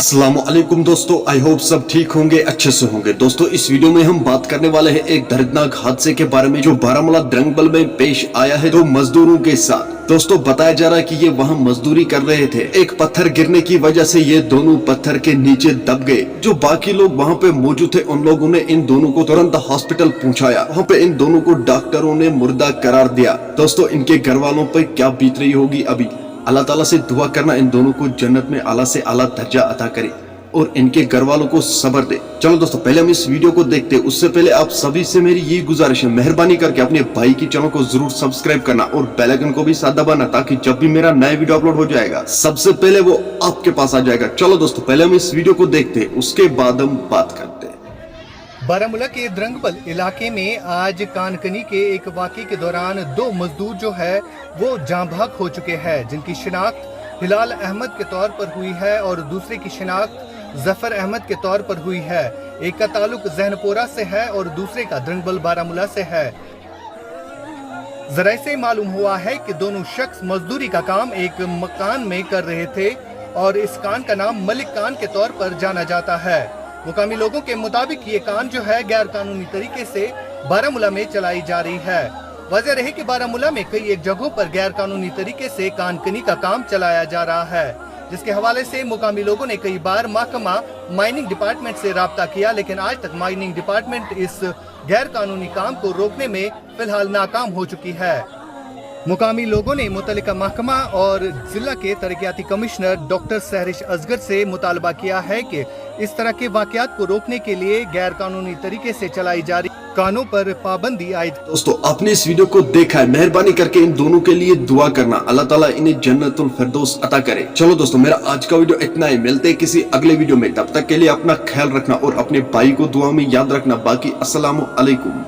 अस्सलाम वालेकुम दोस्तों, आई होप सब ठीक होंगे, अच्छे से होंगे। दोस्तों इस वीडियो में हम बात करने वाले हैं एक दर्दनाक हादसे के बारे में जो बारामूला द्रंगबल में पेश आया है दो मजदूरों के साथ। दोस्तों बताया जा रहा है कि ये वहां मजदूरी कर रहे थे। एक पत्थर गिरने की वजह से ये दोनों पत्थर के नीचे दब गए। जो बाकी लोग वहां पे मौजूद थे उन लोगों ने इन दोनों को तुरंत हॉस्पिटल पहुंचाया। वहां पे इन दोनों को डॉक्टरों ने मुर्दा करार दिया। दोस्तों इनके घर वालों पर क्या बीत रही होगी अभी। अल्लाह ताला से दुआ करना इन दोनों को जन्नत में आला से आला दर्जा अता करे और इनके घर वालों को सब्र दे। चलो दोस्तों पहले हम इस वीडियो को देखते हैं। उससे पहले आप सभी से मेरी ये गुजारिश है, मेहरबानी करके अपने भाई की चैनल को जरूर सब्सक्राइब करना और बेल आइकन को भी साथ दबाना ताकि जब भी मेरा नया वीडियो अपलोड हो जाएगा सबसे पहले वो आपके पास आ जाएगा। चलो दोस्तों पहले हम इस वीडियो को देखते हैं, उसके बाद हम बात करते हैं। बारामूला के द्रंगबल इलाके में आज कानकनी के एक वाक़े के दौरान दो मजदूर जो है वो जाँ भाग हो चुके हैं, जिनकी शिनाख्त हिलाल अहमद के तौर पर हुई है और दूसरे की शिनाख्त जफर अहमद के तौर पर हुई है। एक का ताल्लुक जहनपोरा से है और दूसरे का द्रंगबल बारामूला से है। जराये से मालूम हुआ है कि दोनों शख्स मजदूरी का काम एक मकान में कर रहे थे और इस कान का नाम मलिक कान के तौर पर जाना जाता है। मुकामी लोगों के मुताबिक ये कान जो है गैर कानूनी तरीके से बारामूला में चलाई जा रही है। वजह रही कि बारामूला में कई एक जगहों पर गैर कानूनी तरीके से कानकनी का काम चलाया जा रहा है, जिसके हवाले से मुकामी लोगों ने कई बार महकमा माइनिंग डिपार्टमेंट से राब्ता किया, लेकिन आज तक माइनिंग डिपार्टमेंट इस गैर कानूनी काम को रोकने में फिलहाल नाकाम हो चुकी है। मुकामी लोगों ने मुतल्लिका महकमा और जिला के तरक्याती कमिश्नर डॉक्टर सहरिश असगर से मुतालबा किया है कि इस तरह के वाकयात को रोकने के लिए गैर कानूनी तरीके से चलाई जा रही कानों पर पाबंदी आयद। दोस्तों आपने इस वीडियो को देखा है, मेहरबानी करके इन दोनों के लिए दुआ करना, अल्लाह ताला इन्हें जन्नतुल फिरदौस अता करे। चलो दोस्तों मेरा आज का वीडियो इतना ही, मिलते हैं किसी अगले वीडियो में। तब तक के लिए अपना ख्याल रखना और अपने भाई को दुआ में याद रखना। बाकी अस्सलामु अलैकुम।